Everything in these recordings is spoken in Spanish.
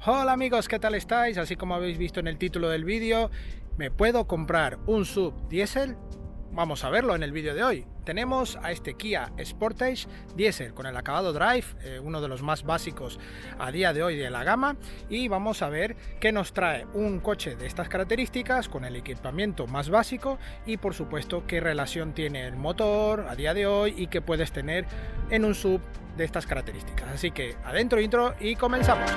Hola amigos, ¿qué tal estáis? Así como habéis visto en el título del vídeo, ¿me puedo comprar un SUV diésel? Vamos a verlo en el vídeo de hoy. Tenemos a este Kia Sportage diésel con el acabado Drive, uno de los más básicos a día de hoy de la gama, y vamos a ver qué nos trae un coche de estas características con el equipamiento más básico y por supuesto qué relación tiene el motor a día de hoy y qué puedes tener en un SUV de estas características. Así que adentro intro y comenzamos.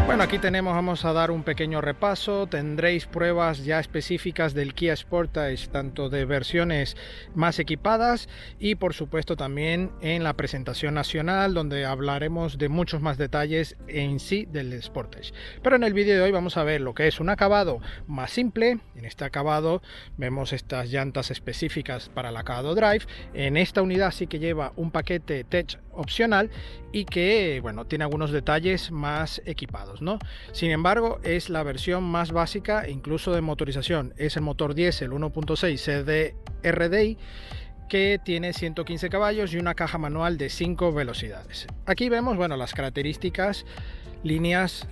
Bueno, aquí vamos a dar un pequeño repaso. Tendréis pruebas ya específicas del Kia Sportage, tanto de versiones más equipadas y por supuesto también en la presentación nacional, donde hablaremos de muchos más detalles en sí del Sportage. Pero en el vídeo de hoy vamos a ver lo que es un acabado más simple. En este acabado vemos estas llantas específicas para el acabado Drive. En esta unidad sí que lleva un paquete Tech opcional y que, bueno, tiene algunos detalles más equipados, ¿no? Sin embargo, es la versión más básica, incluso de motorización. Es el motor diésel 1.6 CDRDI que tiene 115 caballos y una caja manual de 5 velocidades. Aquí vemos, bueno, las características, líneas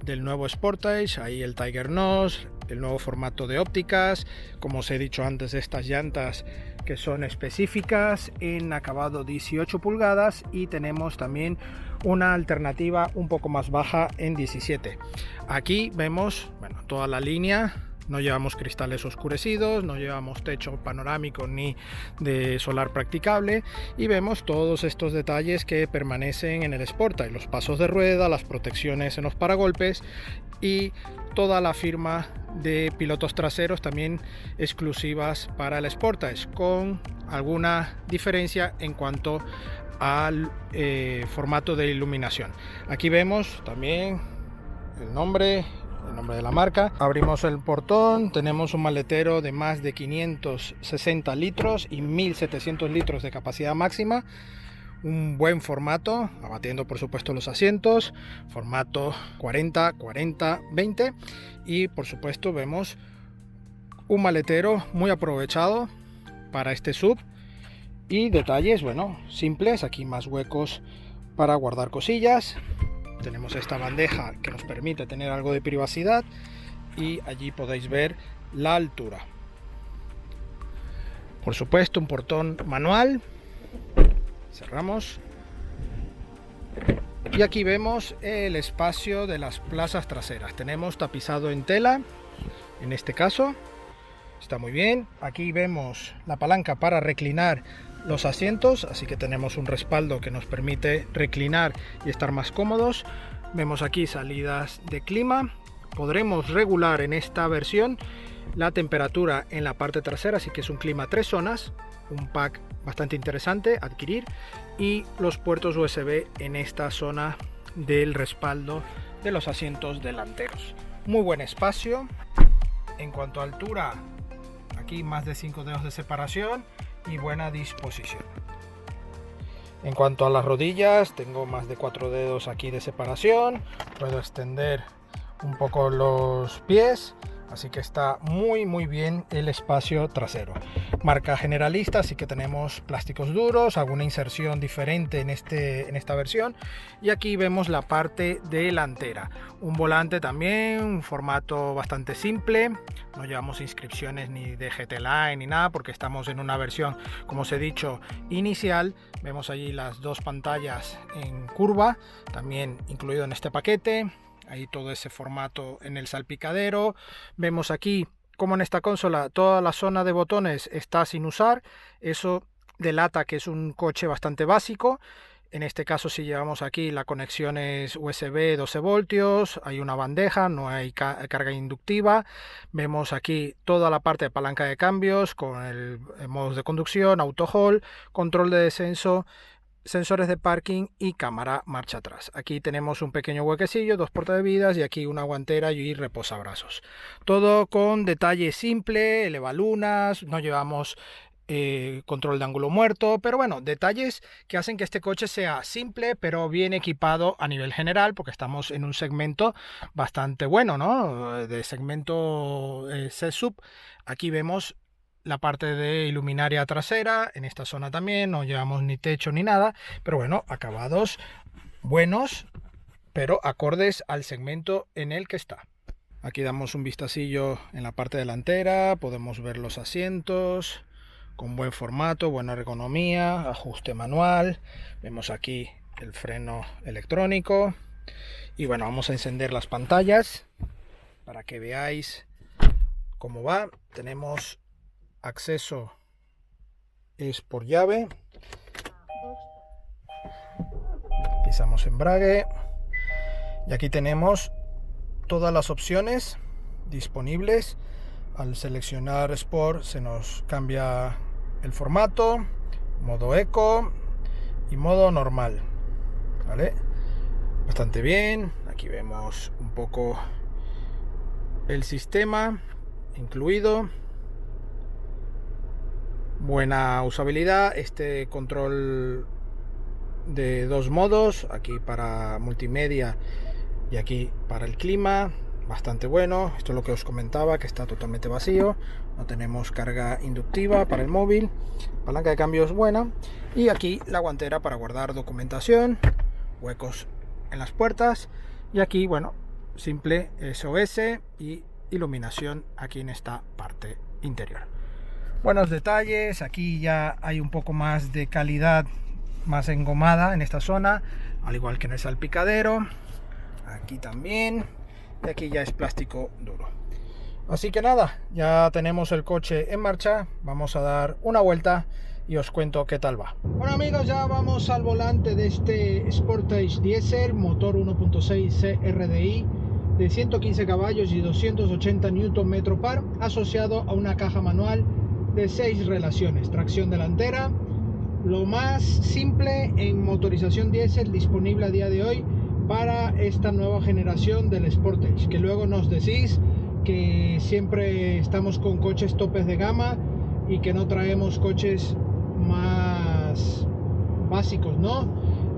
del nuevo Sportage, ahí el Tiger Nose, el nuevo formato de ópticas, como os he dicho antes, estas llantas que son específicas en acabado 18 pulgadas y tenemos también una alternativa un poco más baja en 17. Aquí vemos, bueno, toda la línea. No llevamos cristales oscurecidos, no llevamos techo panorámico ni de solar practicable y vemos todos estos detalles que permanecen en el Sportage, los pasos de rueda, las protecciones en los paragolpes y toda la firma de pilotos traseros también exclusivas para el Sportage, con alguna diferencia en cuanto al formato de iluminación. Aquí vemos también el nombre de la marca. Abrimos el portón, tenemos un maletero de más de 560 litros y 1700 litros de capacidad máxima. Un buen formato, abatiendo por supuesto los asientos, formato 40, 40, 20 y por supuesto vemos un maletero muy aprovechado para este SUV y detalles, bueno, simples. Aquí más huecos para guardar cosillas. Tenemos esta bandeja que nos permite tener algo de privacidad y allí podéis ver la altura. Por supuesto, un portón manual. Cerramos. Y aquí vemos el espacio de las plazas traseras. Tenemos tapizado en tela, en este caso. Está muy bien. Aquí vemos la palanca para reclinar los asientos, así que tenemos un respaldo que nos permite reclinar y estar más cómodos. Vemos aquí salidas de clima. Podremos regular en esta versión la temperatura en la parte trasera, así que es un clima 3 zonas, un pack bastante interesante adquirir, y los puertos USB en esta zona del respaldo de los asientos delanteros. Muy buen espacio. En cuanto a altura, aquí más de 5 dedos de separación y buena disposición. En cuanto a las rodillas, tengo más de 4 dedos aquí de separación. Puedo extender un poco los pies, así que está muy bien el espacio trasero. Marca generalista, así que tenemos plásticos duros, alguna inserción diferente en esta versión. Y aquí vemos la parte delantera. Un volante también, un formato bastante simple. No llevamos inscripciones ni de GT Line ni nada, porque estamos en una versión, como os he dicho, inicial. Vemos allí las dos pantallas en curva, también incluido en este paquete. Ahí todo ese formato en el salpicadero. Vemos aquí como en esta consola toda la zona de botones está sin usar. Eso delata que es un coche bastante básico. En este caso, si llevamos aquí la conexión es USB 12 voltios, hay una bandeja, no hay carga inductiva. Vemos aquí toda la parte de palanca de cambios con el modos de conducción, auto hold, control de descenso, sensores de parking y cámara marcha atrás. Aquí tenemos un pequeño huequecillo, dos portabebidas y aquí una guantera y reposabrazos. Todo con detalle simple, elevalunas, no llevamos control de ángulo muerto, pero bueno, detalles que hacen que este coche sea simple pero bien equipado a nivel general, porque estamos en un segmento bastante bueno, ¿no? De segmento C-Sub. Aquí vemos la parte de iluminaria trasera. En esta zona también no llevamos ni techo ni nada, pero bueno, acabados buenos pero acordes al segmento en el que está. Aquí damos un vistacillo en la parte delantera, podemos ver los asientos con buen formato, buena ergonomía, ajuste manual, vemos aquí el freno electrónico y bueno, vamos a encender las pantallas para que veáis cómo va. Tenemos acceso, es por llave, pisamos embrague y aquí tenemos todas las opciones disponibles. Al seleccionar Sport se nos cambia el formato, modo eco y modo normal, ¿vale? Bastante bien. Aquí vemos un poco el sistema incluido, buena usabilidad, este control de 2 modos, aquí para multimedia y aquí para el clima, bastante bueno. Esto es lo que os comentaba, que está totalmente vacío, no tenemos carga inductiva para el móvil, palanca de cambios buena y aquí la guantera para guardar documentación, huecos en las puertas y aquí, bueno, simple SOS y iluminación aquí en esta parte interior. Buenos detalles, aquí ya hay un poco más de calidad, más engomada en esta zona, al igual que en el salpicadero, aquí también, y aquí ya es plástico duro. Así que nada, ya tenemos el coche en marcha, vamos a dar una vuelta y os cuento qué tal va. Bueno amigos, ya vamos al volante de este Sportage Diesel, motor 1.6 CRDI de 115 caballos y 280 Nm par, asociado a una caja manual de 6 relaciones, tracción delantera, lo más simple en motorización diésel disponible a día de hoy para esta nueva generación del Sportage, que luego nos decís que siempre estamos con coches topes de gama y que no traemos coches más básicos, ¿no?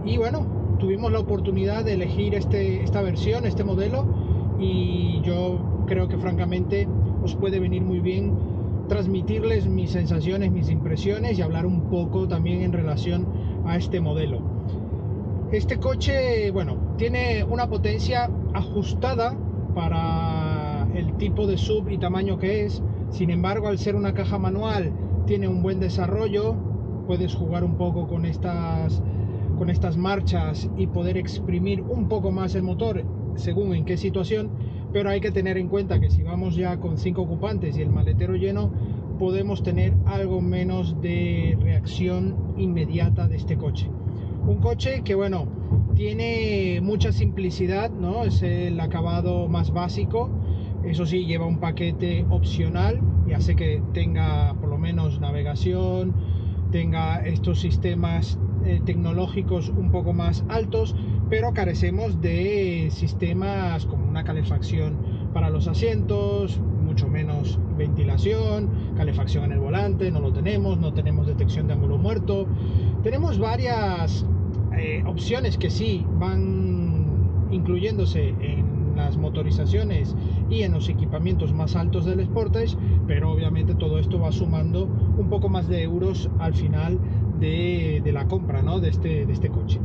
Y bueno, tuvimos la oportunidad de elegir esta versión, este modelo, y yo creo que francamente os puede venir muy bien transmitirles mis sensaciones, mis impresiones y hablar un poco también en relación a este modelo. Este coche, bueno, tiene una potencia ajustada para el tipo de sub y tamaño que es. Sin embargo, al ser una caja manual, tiene un buen desarrollo. Puedes jugar un poco con estas marchas y poder exprimir un poco más el motor según en qué situación, pero hay que tener en cuenta que si vamos ya con 5 ocupantes y el maletero lleno, podemos tener algo menos de reacción inmediata de este coche. Un coche que, bueno, tiene mucha simplicidad, ¿no? Es el acabado más básico. Eso sí, lleva un paquete opcional y hace que tenga por lo menos navegación, tenga estos sistemas tecnológicos un poco más altos, pero carecemos de sistemas como una calefacción para los asientos, mucho menos ventilación, calefacción en el volante, no lo tenemos, no tenemos detección de ángulo muerto. Tenemos varias opciones que sí van incluyéndose en las motorizaciones y en los equipamientos más altos del Sportage, pero obviamente todo esto va sumando un poco más de euros al final de la compra, ¿no? de este coche.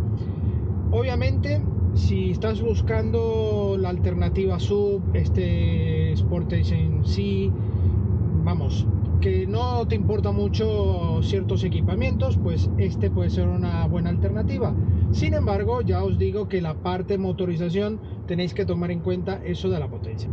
Obviamente, si estás buscando la alternativa sub, este Sportage en sí, vamos, que no te importa mucho ciertos equipamientos, pues este puede ser una buena alternativa. Sin embargo, ya os digo que la parte motorización tenéis que tomar en cuenta eso de la potencia.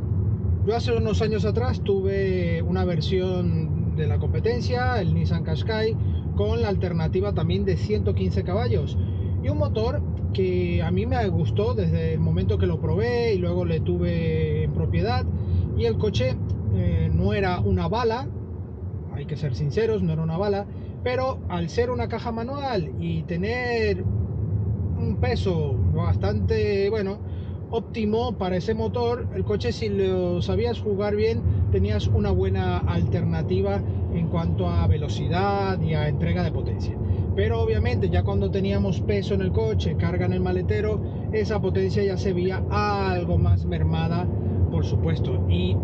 Yo hace unos años atrás tuve una versión de la competencia, el Nissan Qashqai, con la alternativa también de 115 caballos y un motor que a mí me gustó desde el momento que lo probé y luego le tuve en propiedad. Y el coche no era una bala, hay que ser sinceros, no era una bala, pero al ser una caja manual y tener un peso bastante, bueno, óptimo para ese motor, el coche, si lo sabías jugar bien, tenías una buena alternativa en cuanto a velocidad y a entrega de potencia. Pero obviamente ya cuando teníamos peso en el coche, carga en el maletero, esa potencia ya se veía algo más mermada, por supuesto, y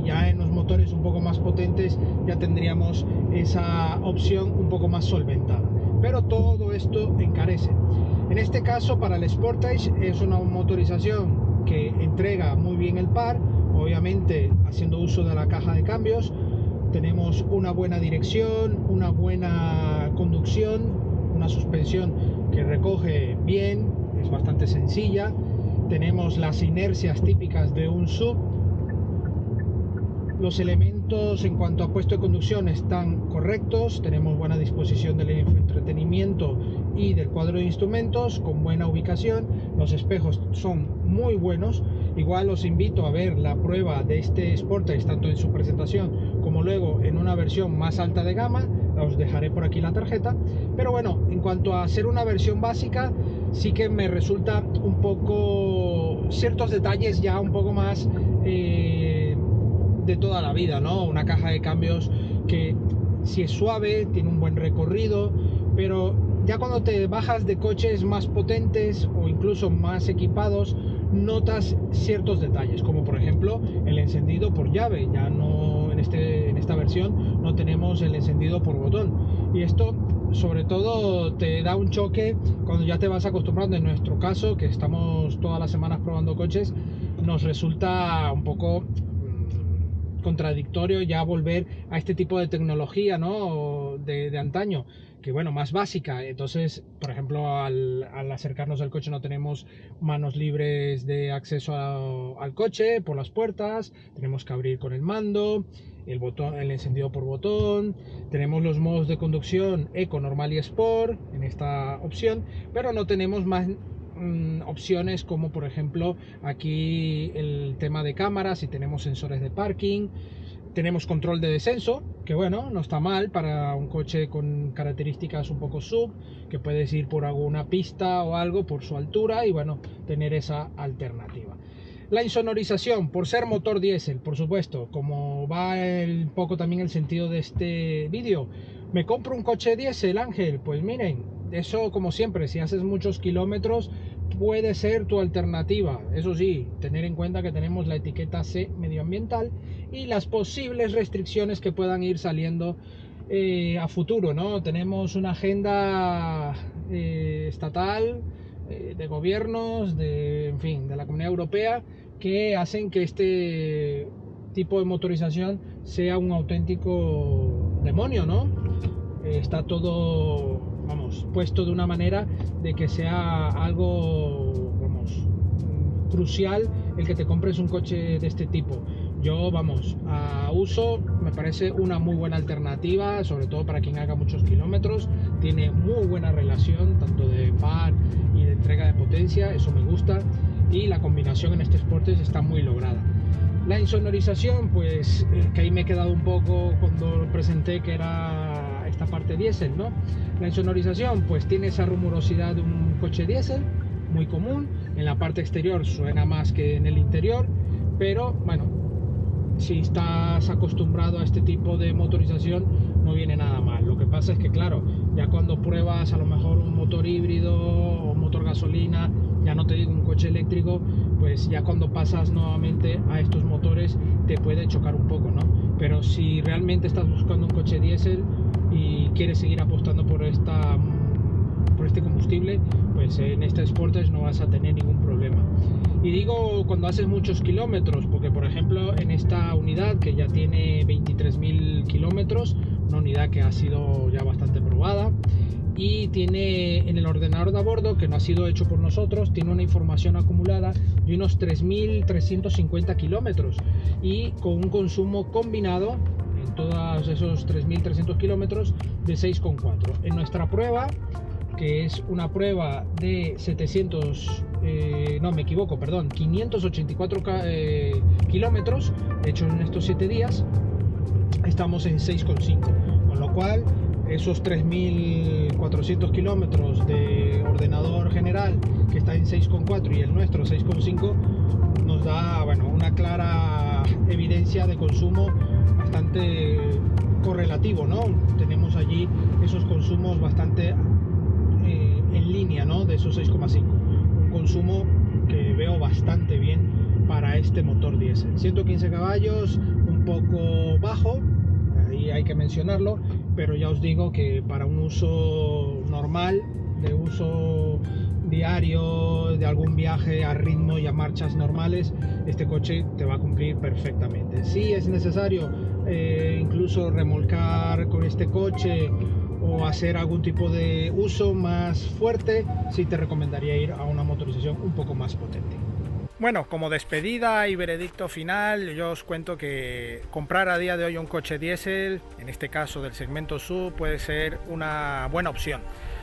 ya en los motores un poco más potentes ya tendríamos esa opción un poco más solventada, pero todo esto encarece. En este caso, para el Sportage es una motorización que entrega muy bien el par, obviamente haciendo uso de la caja de cambios. Tenemos una buena dirección, una buena conducción, una suspensión que recoge bien, es bastante sencilla. Tenemos las inercias típicas de un SUV. Los elementos en cuanto a puesto de conducción están correctos, tenemos buena disposición del entretenimiento y del cuadro de instrumentos con buena ubicación, los espejos son muy buenos. Igual os invito a ver la prueba de este Sportage tanto en su presentación como luego en una versión más alta de gama, os dejaré por aquí la tarjeta. Pero bueno, en cuanto a ser una versión básica, sí que me resulta un poco ciertos detalles ya un poco más de toda la vida, ¿no? Una caja de cambios que si es suave, tiene un buen recorrido, pero ya cuando te bajas de coches más potentes o incluso más equipados, notas ciertos detalles, como por ejemplo el encendido por llave. Ya no en esta versión no tenemos el encendido por botón, y esto sobre todo te da un choque cuando ya te vas acostumbrando. En nuestro caso, que estamos todas las semanas probando coches, nos resulta un poco contradictorio ya volver a este tipo de tecnología, ¿no? de antaño, que bueno, más básica. Entonces, por ejemplo, al acercarnos al coche no tenemos manos libres de acceso al coche por las puertas, tenemos que abrir con el mando, el botón, el encendido por botón. Tenemos los modos de conducción Eco, Normal y Sport en esta opción, pero no tenemos más opciones como por ejemplo aquí el tema de cámaras, y tenemos sensores de parking, tenemos control de descenso, que bueno, no está mal para un coche con características un poco sub, que puedes ir por alguna pista o algo por su altura y bueno, tener esa alternativa. La insonorización, por ser motor diésel, por supuesto, como va un poco también el sentido de este vídeo. ¿Me compro un coche diésel, Ángel? Pues miren, eso como siempre, si haces muchos kilómetros, puede ser tu alternativa. Eso sí, tener en cuenta que tenemos la etiqueta C medioambiental y las posibles restricciones que puedan ir saliendo a futuro, ¿no? Tenemos una agenda estatal, de gobiernos, en fin, de la Comunidad Europea, que hacen que este tipo de motorización sea un auténtico demonio, ¿no? Está todo, vamos, puesto de una manera de que sea algo, vamos, crucial el que te compres un coche de este tipo. Yo, vamos, a uso me parece una muy buena alternativa, sobre todo para quien haga muchos kilómetros. Tiene muy buena relación tanto de par y de entrega de potencia, eso me gusta, y la combinación en este Sportage está muy lograda. La insonorización, pues que ahí me he quedado un poco cuando lo presenté, que era esta parte diésel, ¿no? La insonorización pues tiene esa rumorosidad de un coche diésel muy común. En la parte exterior suena más que en el interior, pero bueno, si estás acostumbrado a este tipo de motorización no viene nada mal. Lo que pasa es que claro, ya cuando pruebas a lo mejor un motor híbrido o un motor gasolina, ya no te digo un coche eléctrico, pues ya cuando pasas nuevamente a estos motores te puede chocar un poco, ¿no? Pero si realmente estás buscando un coche diésel y quieres seguir apostando por este combustible, pues en este Sportage no vas a tener ningún problema. Y digo cuando haces muchos kilómetros, porque por ejemplo en esta unidad que ya tiene 23.000 kilómetros, una unidad que ha sido ya bastante probada, y tiene en el ordenador de a bordo, que no ha sido hecho por nosotros, tiene una información acumulada de unos 3.350 kilómetros, y con un consumo combinado en todos esos 3.300 kilómetros de 6,4. En nuestra prueba, que es una prueba de 584 kilómetros hecho en estos 7 días, estamos en 6,5, con lo cual esos 3.400 kilómetros de ordenador general, que está en 6,4, y el nuestro 6,5, nos da, bueno, una clara evidencia de consumo bastante correlativo, ¿no? Tenemos allí esos consumos bastante en línea, ¿no? De esos 6,5, un consumo que veo bastante bien para este motor diésel. 115 caballos, un poco bajo, ahí hay que mencionarlo, pero ya os digo que para un uso normal, de uso diario, de algún viaje a ritmo y a marchas normales, este coche te va a cumplir perfectamente. Si es necesario incluso remolcar con este coche o hacer algún tipo de uso más fuerte, sí te recomendaría ir a una motorización un poco más potente. Bueno, como despedida y veredicto final, yo os cuento que comprar a día de hoy un coche diésel, en este caso del segmento SUV, puede ser una buena opción.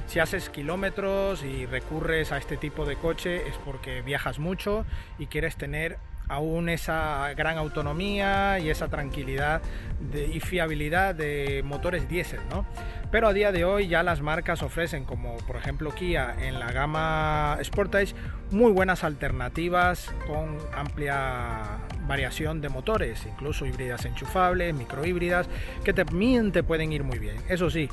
Si haces kilómetros y recurres a este tipo de coche es porque viajas mucho y quieres tener aún esa gran autonomía y esa tranquilidad y fiabilidad de motores diésel, ¿no? Pero a día de hoy ya las marcas ofrecen, como por ejemplo Kia en la gama Sportage, muy buenas alternativas con amplia variación de motores, incluso híbridas enchufables, microhíbridas, que también te pueden ir muy bien. Eso sí,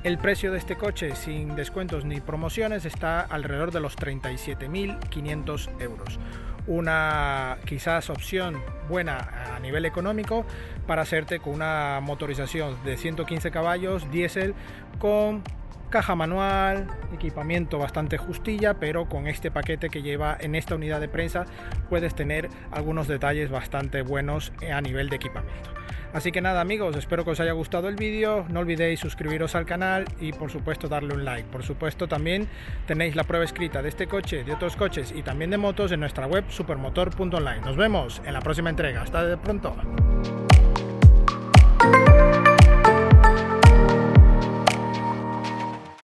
el precio de este coche sin descuentos ni promociones está alrededor de los 37.500 euros. Una quizás opción buena a nivel económico para hacerte con una motorización de 115 caballos diésel con caja manual, equipamiento bastante justilla, pero con este paquete que lleva en esta unidad de prensa puedes tener algunos detalles bastante buenos a nivel de equipamiento. Así que nada amigos, espero que os haya gustado el vídeo, no olvidéis suscribiros al canal y por supuesto darle un like. Por supuesto también tenéis la prueba escrita de este coche, de otros coches y también de motos en nuestra web supermotor.online. Nos vemos en la próxima entrega, hasta de pronto.